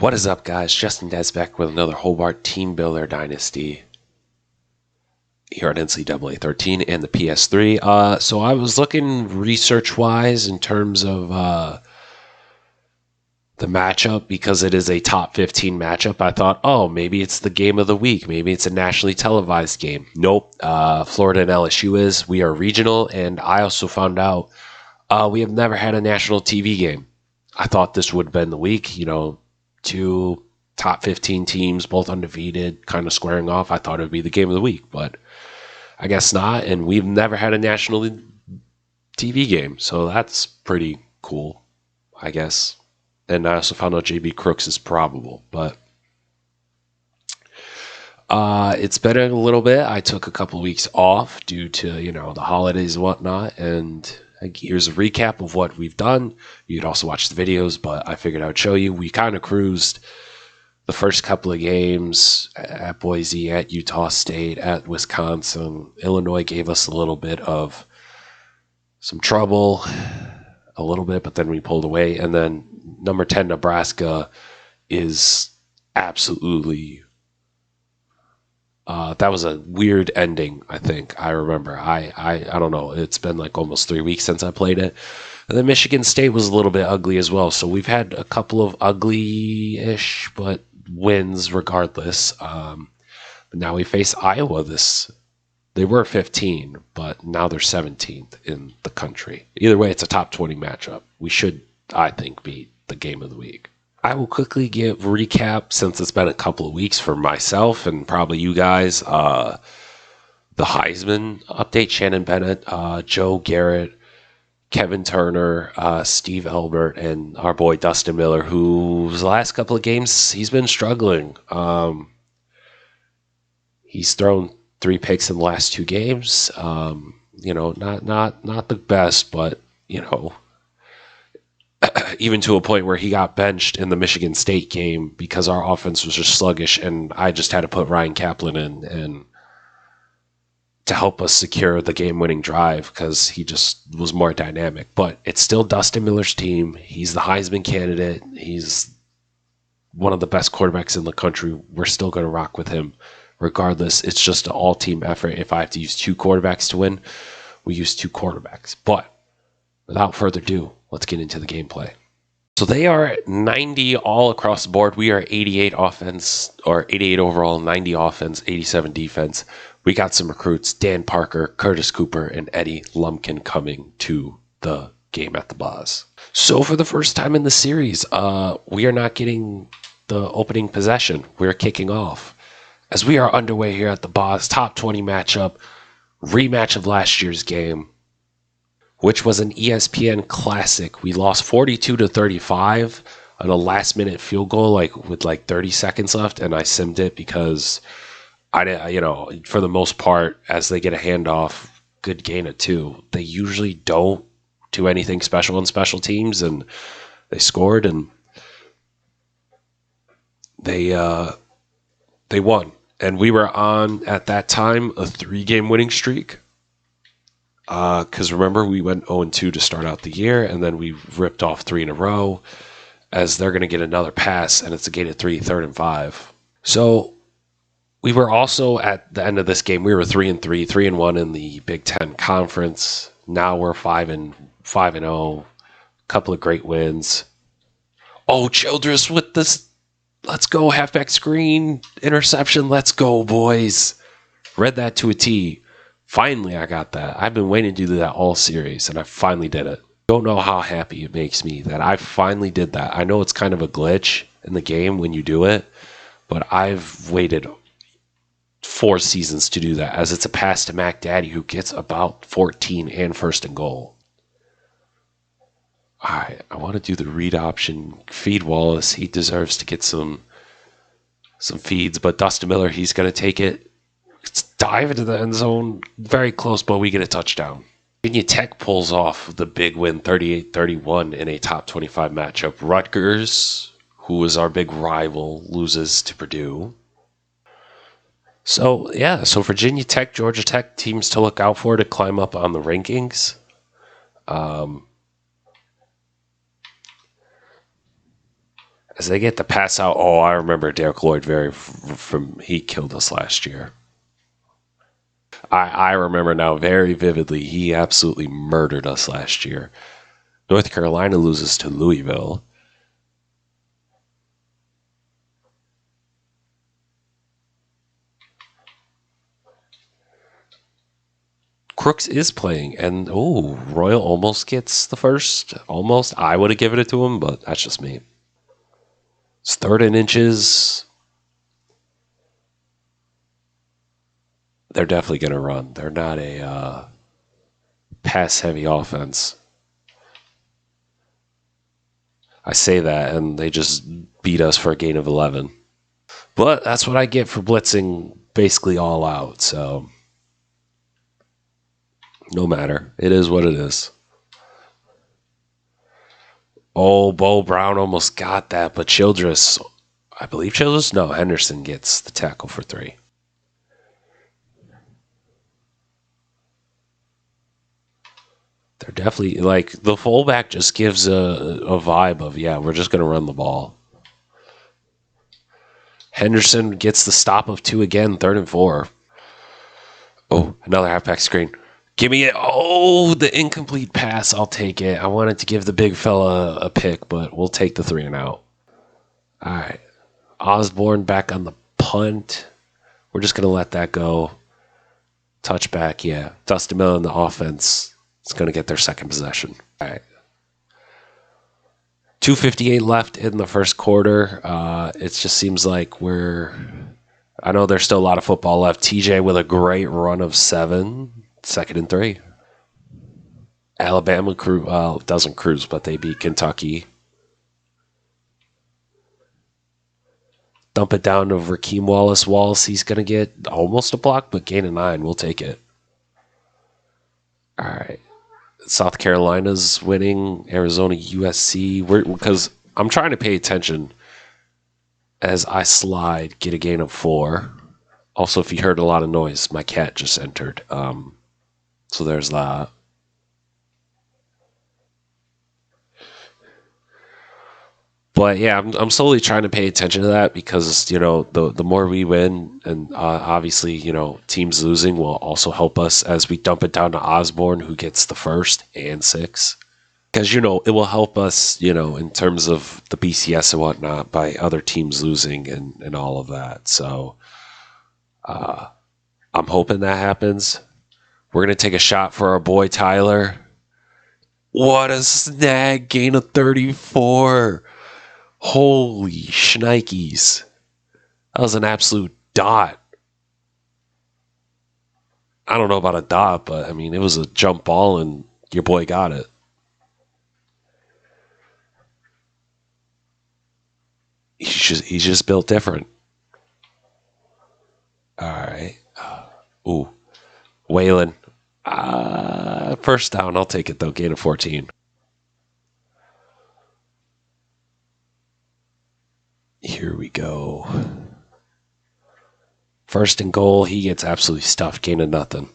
What is up, guys? JustinDezzz back with another Hobart Teambuilder Dynasty here on NCAA 13 and the PS3. So I was looking research-wise in terms of the matchup because it is a top 15 matchup. I thought, oh, maybe it's the game of the week. Maybe it's a nationally televised game. Nope. Florida and LSU is. We are regional, and I also found out we have never had a national TV game. I thought this would have been the week, two top 15 teams, both undefeated, kind of squaring off. I thought it would be the game of the week, but I guess not. And we've never had a national TV game, so that's pretty cool, I guess. And I also found out JB Crooks is probable, but it's been a little bit. I took a couple of weeks off due to, the holidays and whatnot, and here's a recap of what we've done. You could also watch the videos, but I figured I would show you. We kind of cruised the first couple of games at Boise, at Utah State, at Wisconsin. Illinois gave us a little bit of some trouble, a little bit, but then we pulled away. And then number 10, Nebraska, is absolutely... that was a weird ending, I think. I remember. I don't know. It's been like almost 3 weeks since I played it. And then Michigan State was a little bit ugly as well. So we've had a couple of ugly-ish, but wins regardless. But now we face Iowa. They were 15, but now they're 17th in the country. Either way, it's a top 20 matchup. We should, I think, be the game of the week. I will quickly give recap, since it's been a couple of weeks for myself and probably you guys. The Heisman update: Shannon Bennett, Joe Garrett, Kevin Turner, Steve Elbert, and our boy Dustin Miller, who's the last couple of games he's been struggling. He's thrown 3 picks in the last 2 games. Not the best, but even to a point where he got benched in the Michigan State game because our offense was just sluggish, and I just had to put Ryan Kaplan in and to help us secure the game-winning drive because he just was more dynamic. But it's still Dustin Miller's team. He's the Heisman candidate. He's one of the best quarterbacks in the country. We're still going to rock with him regardless. It's just an all-team effort. If I have to use 2 quarterbacks to win, we use 2 quarterbacks. But without further ado, let's get into the gameplay. So they are at 90 all across the board. We are 88 offense, or 88 overall, 90 offense, 87 defense. We got some recruits: Dan Parker, Curtis Cooper, and Eddie Lumpkin coming to the game at the Boz. So for the first time in the series, we are not getting the opening possession. We're kicking off. As we are underway here at the Boz, top 20 matchup, rematch of last year's game, which was an ESPN classic. We lost 42-35 on a last-minute field goal, with 30 seconds left, and I simmed it because for the most part, as they get a handoff, good gain of 2. They usually don't do anything special on special teams, and they scored, and they won. And we were on, at that time, a 3-game winning streak. Because remember, we went 0-2 to start out the year, and then we ripped off 3 in a row, as they're going to get another pass, and it's a gain of 3, 3rd and 5. So we were also, at the end of this game, we were 3-3, 3-1 in the Big Ten Conference. Now we're 5-0, couple of great wins. Oh, Childress with this, let's go, halfback screen, interception, let's go, boys. Read that to a T. Finally, I got that. I've been waiting to do that all series, and I finally did it. Don't know how happy it makes me that I finally did that. I know it's kind of a glitch in the game when you do it, but I've waited 4 seasons to do that, as it's a pass to Mac Daddy, who gets about 14 and 1st and goal. All right, I want to do the read option. Feed Wallace. He deserves to get some feeds, but Dustin Miller, he's going to take it. Let's dive into the end zone. Very close, but we get a touchdown. Virginia Tech pulls off the big win, 38-31 in a top 25 matchup. Rutgers, who is our big rival, loses to Purdue. So Virginia Tech, Georgia Tech, teams to look out for to climb up on the rankings. As they get the pass out, I remember Derek Lloyd he killed us last year. I remember now very vividly, he absolutely murdered us last year. North Carolina loses to Louisville. Crooks is playing, and Royal almost gets the first. Almost. I would have given it to him, but that's just me. It's 3rd and inches. They're definitely going to run. They're not a pass-heavy offense. I say that, and they just beat us for a gain of 11. But that's what I get for blitzing basically all out, so no matter. It is what it is. Bo Brown almost got that, but Childress, I believe Childress? No, Henderson gets the tackle for 3. They're definitely, the fullback just gives a vibe of, we're just going to run the ball. Henderson gets the stop of 2 again, 3rd and 4. Another halfback screen. Give me it. The incomplete pass. I'll take it. I wanted to give the big fella a pick, but we'll take the 3 and out. All right. Osborne back on the punt. We're just going to let that go. Touchback, yeah. Dustin Miller in the offense is going to get their second possession. All right. 2:58 left in the first quarter. It just seems like I know there's still a lot of football left. TJ with a great run of 7. 2nd and 3. Alabama doesn't cruise, but they beat Kentucky. Dump it down to Rakeem Wallace. He's going to get almost a block, but gain of 9. We'll take it. All right. South Carolina's winning. Arizona, USC. Because I'm trying to pay attention as I slide, get a gain of 4. Also, if you heard a lot of noise, my cat just entered. So there's that. But yeah, I'm slowly trying to pay attention to that because, the more we win, and obviously, teams losing will also help us as we dump it down to Osborne, who gets the 1st and 6. Because, it will help us, in terms of the BCS and whatnot by other teams losing and all of that. So I'm hoping that happens. We're going to take a shot for our boy Tyler. What a snag. Gain of 34. Holy shnikes. That was an absolute dot. I don't know about a dot, but it was a jump ball and your boy got it. He's just built different. All right. Waylon. First down. I'll take it, though. Gain of 14. Here we go. 1st and goal. He gets absolutely stuffed. Gain of nothing.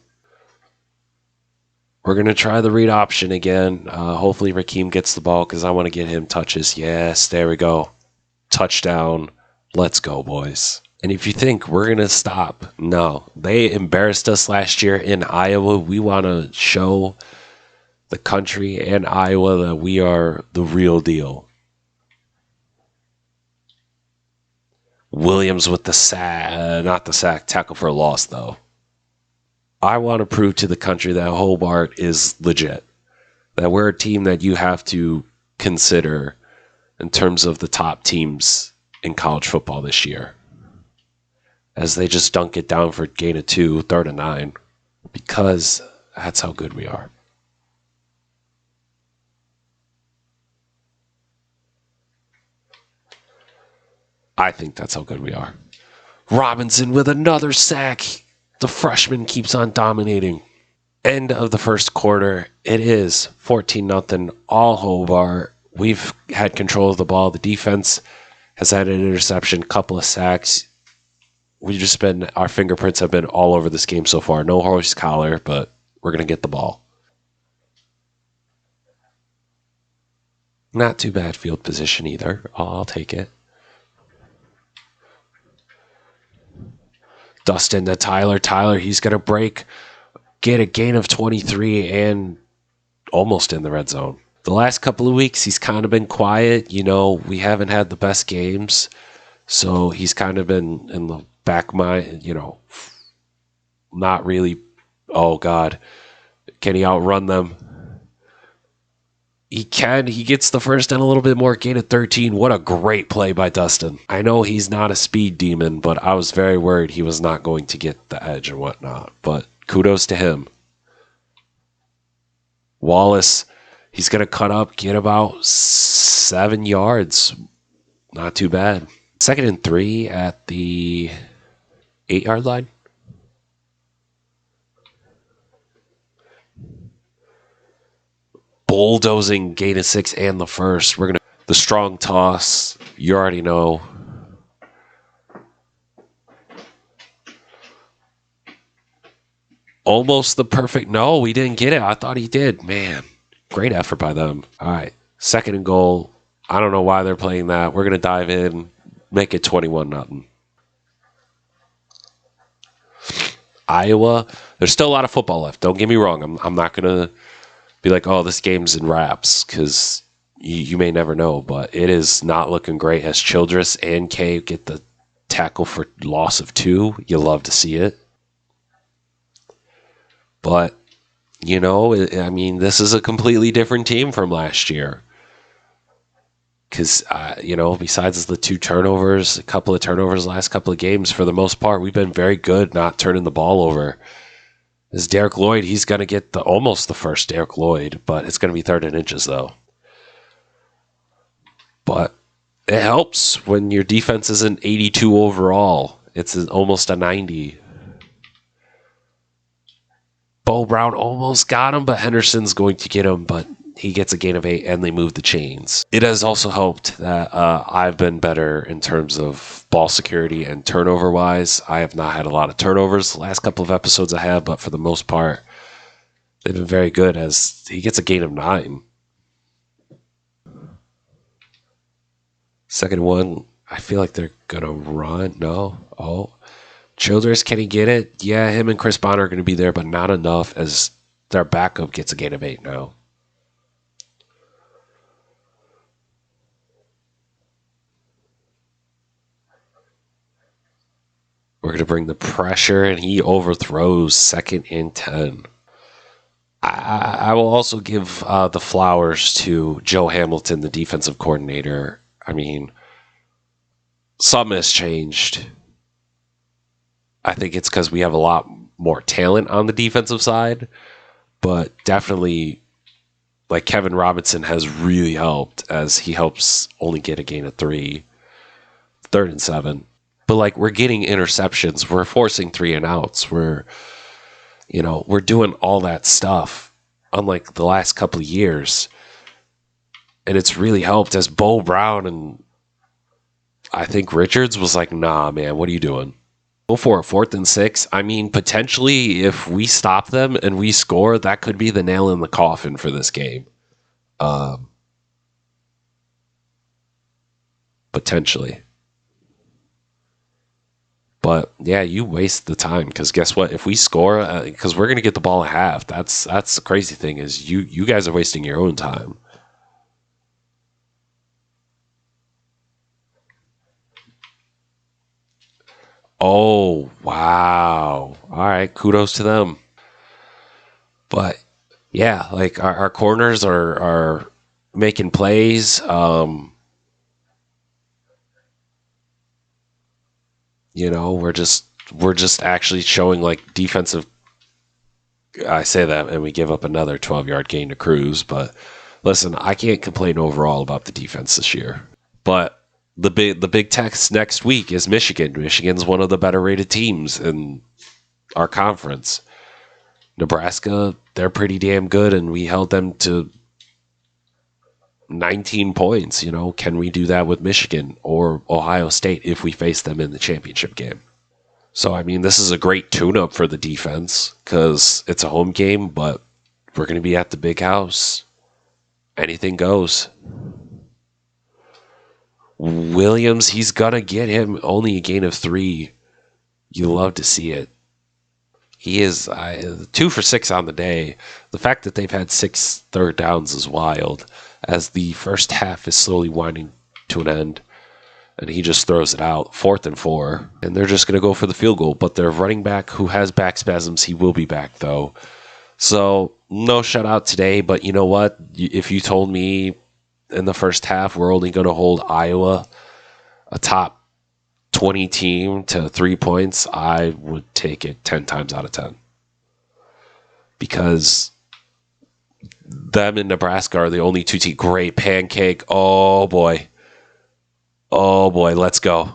We're going to try the read option again. Hopefully Rakeem gets the ball because I want to get him touches. Yes, there we go. Touchdown. Let's go, boys. And if you think we're going to stop, no. They embarrassed us last year in Iowa. We want to show the country and Iowa that we are the real deal. Williams with the sack, not the sack, tackle for a loss, though. I want to prove to the country that Hobart is legit. That we're a team that you have to consider in terms of the top teams in college football this year. As they just dunk it down for gain of 2, 3rd and 9. Because that's how good we are. I think that's how good we are. Robinson with another sack. The freshman keeps on dominating. End of the first quarter. It is 14-0 all Hobart. We've had control of the ball. The defense has had an interception, couple of sacks. Our fingerprints have been all over this game so far. No horse collar, but we're going to get the ball. Not too bad field position either. I'll take it. Dustin to Tyler. Tyler, he's going to get a gain of 23 and almost in the red zone. The last couple of weeks, he's kind of been quiet. We haven't had the best games. So he's kind of been in the back of my, not really, oh God, can he outrun them? He can. He gets the first and a little bit more, gain of 13. What a great play by Dustin. I know he's not a speed demon, but I was very worried he was not going to get the edge and whatnot. But kudos to him. Wallace, he's going to cut up, get about 7 yards. Not too bad. 2nd and 3 at the 8-yard line. Bulldozing, gain of 6 and the first. We're going to the strong toss. You already know. Almost the perfect. No, we didn't get it. I thought he did. Man, great effort by them. All right, 2nd and goal. I don't know why they're playing that. We're going to dive in, make it 21-0. Iowa, there's still a lot of football left. Don't get me wrong. I'm not going to be like, oh, this game's in wraps, because you may never know, but it is not looking great as Childress and Kay get the tackle for loss of 2. You love to see it. But, this is a completely different team from last year. Because, besides the 2 turnovers, a couple of turnovers last couple of games, for the most part, we've been very good not turning the ball over. This Derek Lloyd, he's going to get almost the first Derek Lloyd, but it's going to be 3rd and inches, though. But it helps when your defense is an 82 overall. It's almost a 90. Bo Brown almost got him, but Henderson's going to get him, but he gets a gain of 8, and they move the chains. It has also helped that I've been better in terms of ball security and turnover-wise. I have not had a lot of turnovers the last couple of episodes I have, but for the most part, they've been very good as he gets a gain of 9. 2nd one, I feel like they're going to run. No. Oh. Childress, can he get it? Yeah, him and Chris Bonner are going to be there, but not enough as their backup gets a gain of 8 now. We're going to bring the pressure, and he overthrows 2nd and 10. I will also give the flowers to Joe Hamilton, the defensive coordinator. Something has changed. I think it's because we have a lot more talent on the defensive side, but definitely, Kevin Robinson has really helped as he helps only get a gain of 3, 3rd and 7. But we're getting interceptions, we're forcing 3 and outs, we're doing all that stuff, unlike the last couple of years, and it's really helped as Bo Brown and I think Richards was like, nah, man, what are you doing? Go for a 4th and 6. Potentially, if we stop them and we score, that could be the nail in the coffin for this game. Potentially. But yeah, you waste the time because guess what? If we score, because we're gonna get the ball at half. That's the crazy thing is you guys are wasting your own time. Oh wow! All right, kudos to them. But yeah, our corners are making plays. We're just actually showing defensive. I say that, and we give up another 12-yard gain to Cruz. But listen, I can't complain overall about the defense this year. But the big test next week is Michigan. Michigan's one of the better rated teams in our conference. Nebraska, they're pretty damn good, and we held them to 19 points. Can we do that with Michigan or Ohio State if we face them in the championship game? So, this is a great tune-up for the defense because it's a home game, but we're going to be at the big house. Anything goes. Williams, he's going to get him only a gain of 3. You love to see it. He is 2 for 6 on the day. The fact that they've had 6 third downs is wild, as the first half is slowly winding to an end. And he just throws it out, 4th and 4. And they're just going to go for the field goal. But their running back, who has back spasms, he will be back, though. So, no shutout today. But you know what? If you told me in the first half we're only going to hold Iowa, a top 20 team, to 3 points, I would take it 10 times out of 10. Because them and Nebraska are the only 2 teams. Great pancake. Oh, boy. Oh, boy. Let's go.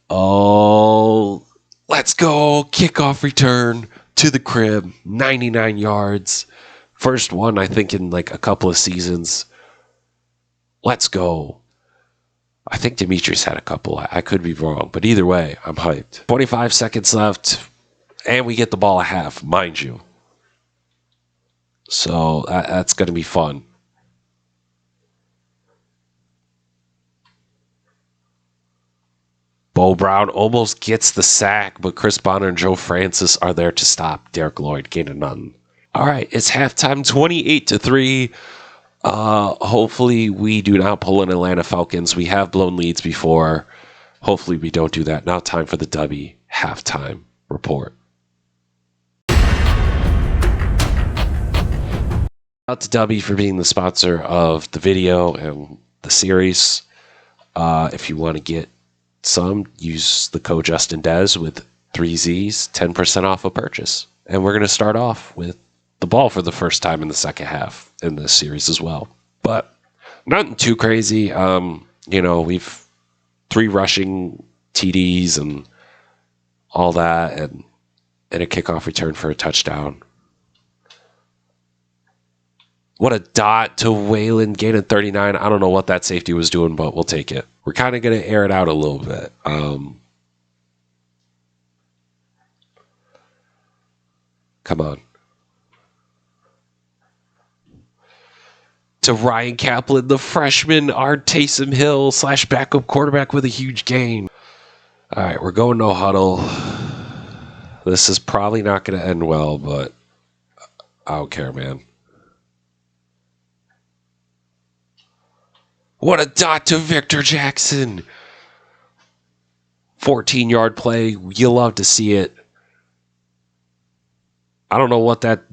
Oh, let's go. Kickoff return to the crib. 99 yards. First one, I think, in like a couple of seasons. Let's go. I think Demetrius had a couple. I could be wrong. But either way, I'm hyped. 25 seconds left. And we get the ball a half, mind you. So that's going to be fun. Bo Brown almost gets the sack, but Chris Bonner and Joe Francis are there to stop Derek Lloyd gaining nothing. All right, it's halftime, 28-3. Hopefully we do not pull an Atlanta Falcons. We have blown leads before. Hopefully we don't do that. Now time for the W halftime report. Out to W for being the sponsor of the video and the series. If you want to get some, use the code JustinDezzz with 3 Z's, 10% off a purchase. And we're going to start off with the ball for the first time in the second half in this series as well. But nothing too crazy. We've 3 rushing TDs and all that, and a kickoff return for a touchdown. What a dot to Whalen, gaining 39. I don't know what that safety was doing, but we'll take it. We're kind of going to air it out a little bit. Come on. To Ryan Kaplan, the freshman, our Taysom Hill / backup quarterback with a huge gain. All right, we're going no huddle. This is probably not going to end well, but I don't care, man. What a dot to Victor Jackson. 14-yard play. You love to see it. I don't know what that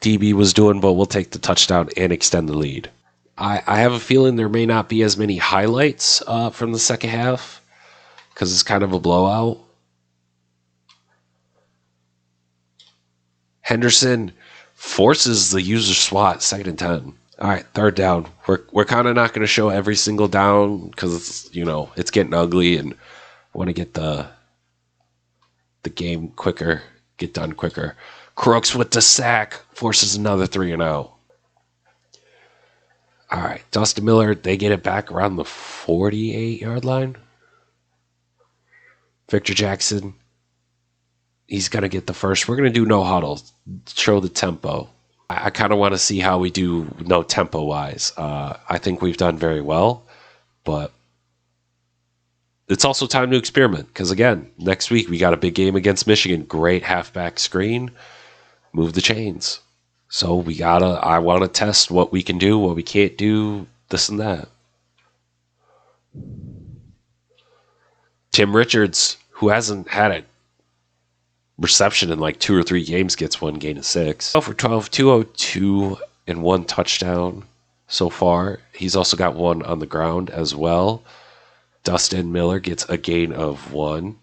DB was doing, but we'll take the touchdown and extend the lead. I have a feeling there may not be as many highlights from the second half because it's kind of a blowout. Henderson forces the user swat, 2nd and 10. All right, 3rd down. We're kind of not going to show every single down because it's getting ugly, and I want to get the game quicker, get done quicker. Crooks with the sack forces another 3 and out. All right, Dustin Miller, they get it back around the 48-yard line. Victor Jackson, he's going to get the first. We're going to do no huddle, show the tempo. I kind of want to see how we do no tempo-wise. I think we've done very well, but it's also time to experiment because, again, next week we got a big game against Michigan. Great halfback screen. Move the chains. So I want to test what we can do, what we can't do, this and that. Tim Richards, who hasn't had a reception in like 2 or 3 games, gets 1 gain of 6. 12 for 12, 202 and 1 touchdown so far. He's also got 1 on the ground as well. Dustin Miller gets a gain of 1.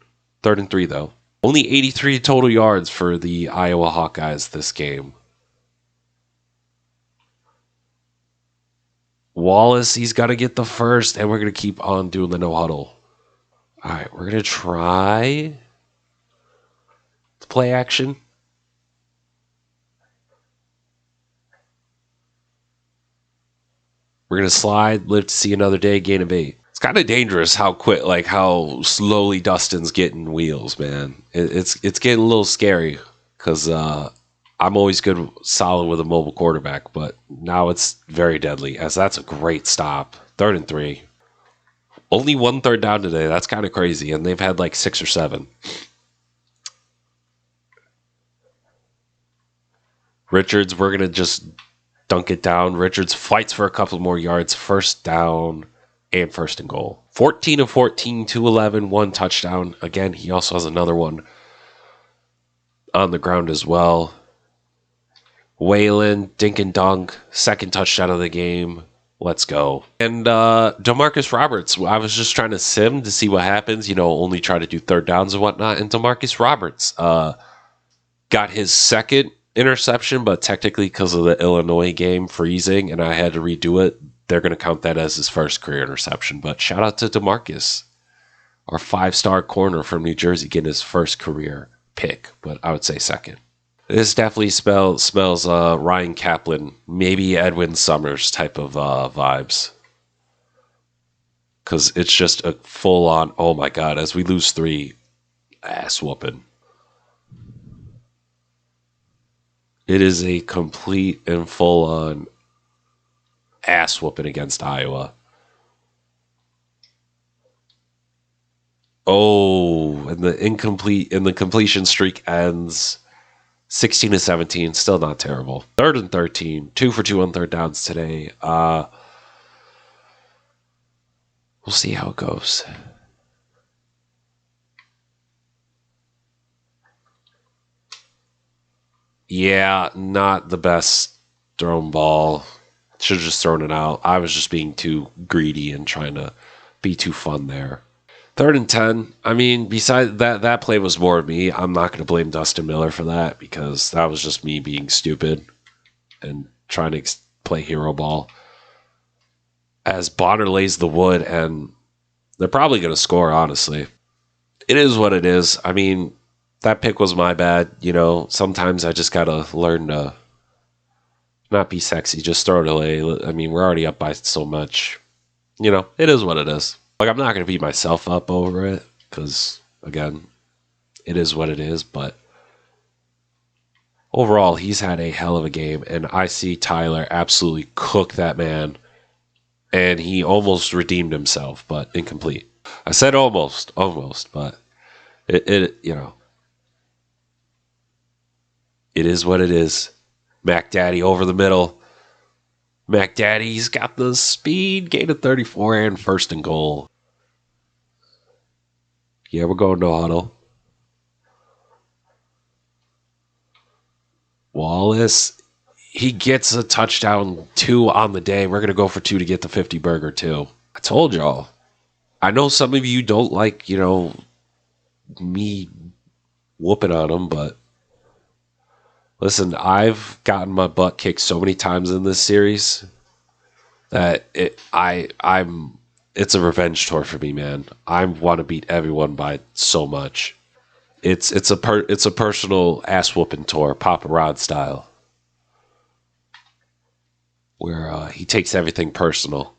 3rd and 3 though. Only 83 total yards for the Iowa Hawkeyes this game. Wallace, he's got to get the first, and we're going to keep on doing the no huddle. All right, we're going to try the play action. We're going to slide, live to see another day, gain of 8. It's kind of dangerous how slowly Dustin's getting wheels, man. It's getting a little scary because I'm always good, solid with a mobile quarterback, but now it's very deadly as that's a great stop. 3rd and 3. Only 1 third down today. That's kind of crazy. And they've had like 6 or 7. Richards, we're going to just dunk it down. Richards fights for a couple more yards. First down and first and goal. 14 of 14, 211, 1 touchdown. Again, he also has another one on the ground as well. Waylon, dink and dunk, second touchdown of the game. Let's go. And DeMarcus Roberts, I was just trying to sim to see what happens, only try to do third downs and whatnot. And DeMarcus Roberts got his second interception, but technically because of the Illinois game freezing and I had to redo it, they're going to count that as his first career interception. But shout out to DeMarcus, our 5-star corner from New Jersey, getting his first career pick, but I would say second. This definitely smells Ryan Kaplan, maybe Edwin Summers type of vibes. Because it's just a full-on, oh my god, as we lose 3, ass whooping. It is a complete and full-on ass whooping against Iowa. Oh, and the completion streak ends 16 to 17, still not terrible. 3rd and 13, 2 for 2 on third downs today. We'll see how it goes. Yeah, not the best thrown ball. Should have just thrown it out. I was just being too greedy and trying to be too fun there. 3rd and 10. I mean, besides that play was more of me. I'm not going to blame Dustin Miller for that because that was just me being stupid and trying to play hero ball. As Bonner lays the wood, and they're probably going to score, honestly. It is what it is. I mean, that pick was my bad. Sometimes I just got to learn to not be sexy, just throw it away. I mean, we're already up by so much. It is what it is. Like, I'm not going to beat myself up over it because, again, it is what it is. But overall, he's had a hell of a game, and I see Tyler absolutely cook that man, and he almost redeemed himself, but incomplete. I said almost, but it it is what it is. Mac Daddy over the middle. Mac Daddy's got the speed, gain of 34, and first and goal. Yeah, we're going no huddle. Wallace, he gets a touchdown, 2 on the day. We're going to go for 2 to get the 50 burger, too. I told y'all. I know some of you don't like, me whooping on them, but listen, I've gotten my butt kicked so many times in this series that it's a revenge tour for me, man. I want to beat everyone by so much. It's a personal ass whooping tour, Papa Rod style, where he takes everything personal.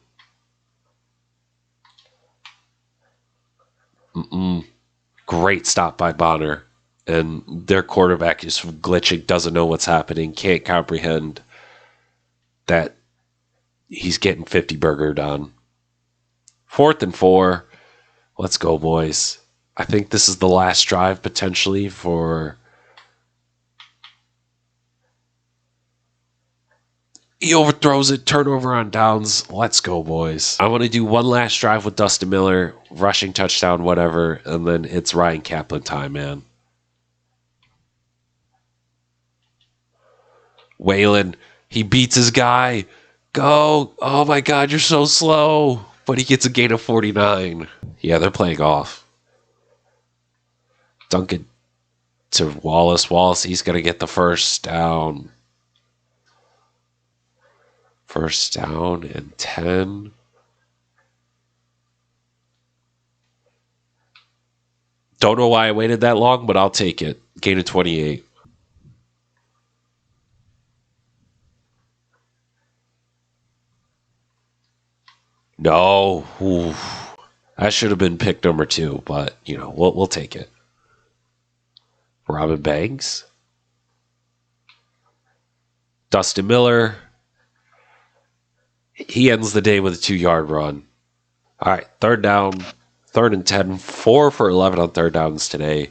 Great stop by Bonner. And their quarterback is glitching, doesn't know what's happening, can't comprehend that he's getting 50 burgered on. 4th and 4. Let's go, boys. I think this is the last drive, potentially, for... He overthrows it, turnover on downs. Let's go, boys. I want to do one last drive with Dustin Miller, rushing touchdown, whatever, and then it's Ryan Kaplan time, man. Waylon, he beats his guy. Go. Oh, my God, you're so slow. But he gets a gain of 49. Yeah, they're playing off. Dunk it to Wallace. Wallace, he's going to get the first down. First down and 10. Don't know why I waited that long, but I'll take it. Gain of 28. No. Ooh. That should have been pick number 2, but, we'll take it. Robin Banks. Dustin Miller. He ends the day with a 2-yard run. All right, third down, 3rd and 10, 4 for 11 on third downs today.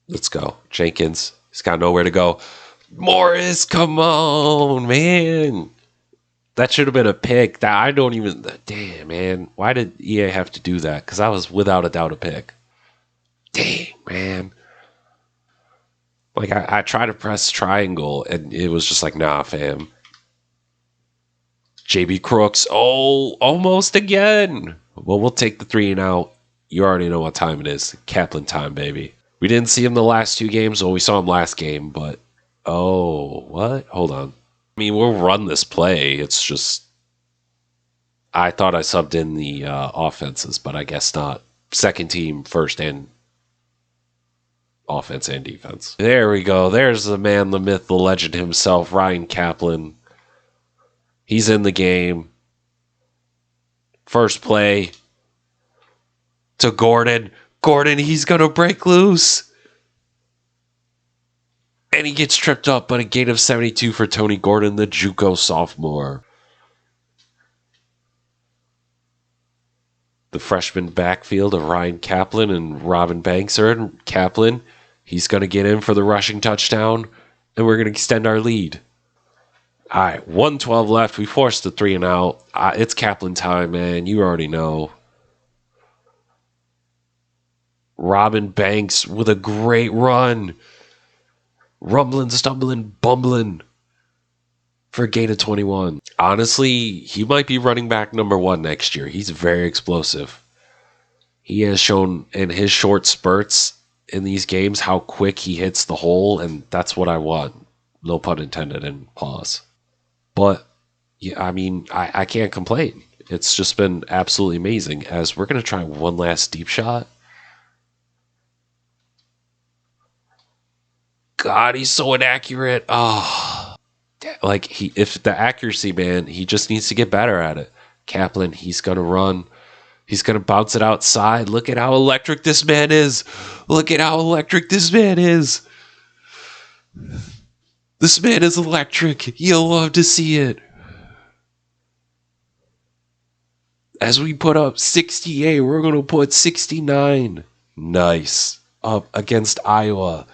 Let's go. Jenkins, he's got nowhere to go. Morris, come on, man. That should have been a pick. That I don't even. Damn, man. Why did EA have to do that? Because I was without a doubt a pick. Dang, man. Like, I tried to press triangle, and it was just like, nah, fam. JB Crooks. Oh, almost again. Well, we'll take the 3 and out. You already know what time it is. Kaplan time, baby. We didn't see him the last 2 games. Well, we saw him last game, but... Oh, what? Hold on. I mean, we'll run this play. It's just... I thought I subbed in the offenses, but I guess not. Second team, first and offense and defense. There we go. There's the man, the myth, the legend himself, Ryan Kaplan. He's in the game. First play to Gordon. Gordon, he's going to break loose. And he gets tripped up, but a gain of 72 for Tony Gordon, the JUCO sophomore. The freshman backfield of Ryan Kaplan and Robin Banks are in. Kaplan, he's going to get in for the rushing touchdown, and we're going to extend our lead. All right, 1:12 left. We forced the 3 and out. It's Kaplan time, man. You already know. Robin Banks with a great run. Rumbling, stumbling, bumbling for a gain of 21. Honestly, he might be running back number 1 next year. He's very explosive. He has shown in his short spurts in these games how quick he hits the hole, and that's what I want. No pun intended, and pause. But, yeah, I mean, I can't complain. It's just been absolutely amazing. As we're going to try one last deep shot. God, he's so inaccurate. Oh, like if the accuracy, man, he just needs to get better at it. Kaplan, he's going to run. He's going to bounce it outside. Look at how electric this man is. Look at how electric this man is. This man is electric. You'll love to see it. As we put up 68, we're going to put 69. Nice. Up against Iowa.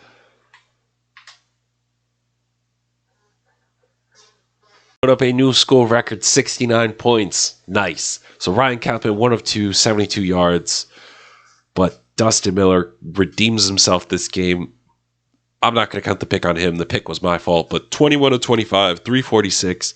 Put up a new school record, 69 points. Nice. So Ryan Kaplan, 1 of 2, 72 yards. But Dustin Miller redeems himself this game. I'm not going to count the pick on him. The pick was my fault. But 21 of 25, 346,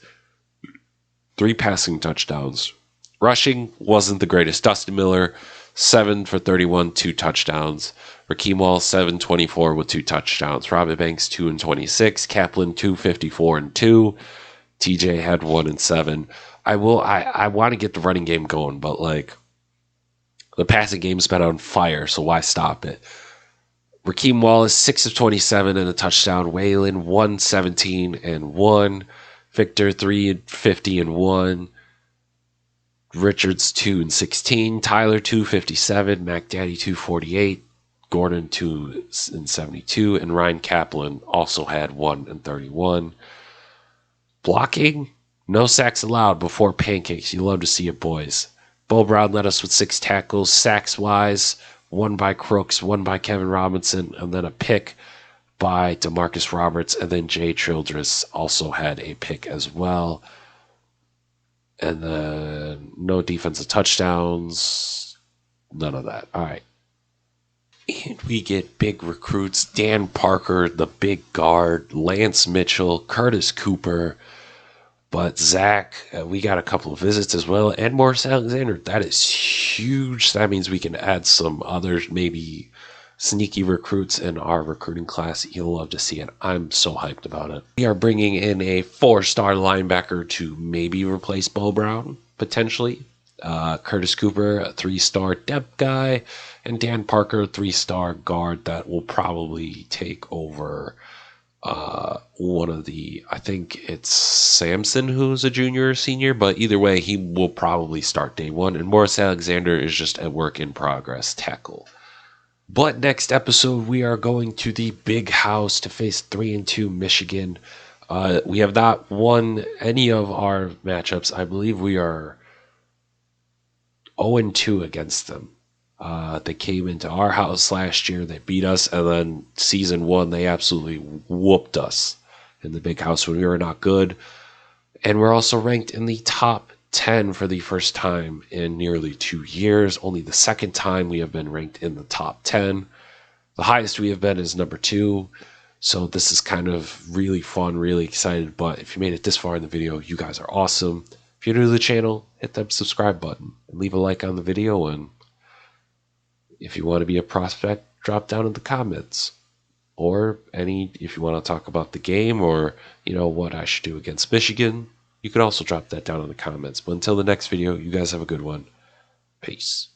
3 passing touchdowns. Rushing wasn't the greatest. Dustin Miller, 7 for 31, 2 touchdowns. Rakeem Wall, 7-24 with 2 touchdowns. Robin Banks, 2 and 26. Kaplan, 254 and 2. TJ had 1 and 7. I want to get the running game going, but like the passing game's been on fire, so why stop it? Rakeem Wallace, 6 of 27 and a touchdown. Waylon, 117 and 1. Victor, 3 and 50 and 1. Richards, 2 and 16. Tyler, 257. McDaddy, 248. Gordon, 2 and 72. And Ryan Kaplan also had 1 and 31. Blocking, no sacks allowed before pancakes. You love to see it, boys. Bo Brown led us with 6 tackles. Sacks-wise, 1 by Crooks, 1 by Kevin Robinson, and then a pick by DeMarcus Roberts. And then Jay Childress also had a pick as well. And then no defensive touchdowns. None of that. All right. And we get big recruits. Dan Parker, the big guard. Lance Mitchell. Curtis Cooper. But Zach, we got a couple of visits as well. And Morris Alexander. That is huge. That means we can add some others, maybe sneaky recruits in our recruiting class. You'll love to see it. I'm so hyped about it. We are bringing in a 4-star linebacker to maybe replace Bo Brown, potentially. Curtis Cooper, a 3-star depth guy. And Dan Parker, 3-star guard that will probably take over one of the, I think it's Samson who's a junior or senior, but either way, he will probably start day 1. And Morris Alexander is just a work in progress tackle. But next episode, we are going to the Big House to face 3-2 Michigan. We have not won any of our matchups. I believe we are 0-2 against them. They came into our house last year. They beat us, and then season 1, they absolutely whooped us in the big house when we were not good. And we're also ranked in the top 10 for the first time in nearly 2 years. Only the second time we have been ranked in the top 10. The highest we have been is number 2. So this is kind of really fun, really excited. But if you made it this far in the video, you guys are awesome. If you're new to the channel, hit that subscribe button and leave a like on the video. And if you want to be a prospect, drop down in the comments. Or if you want to talk about the game or, what I should do against Michigan, you could also drop that down in the comments. But until the next video, you guys have a good one. Peace.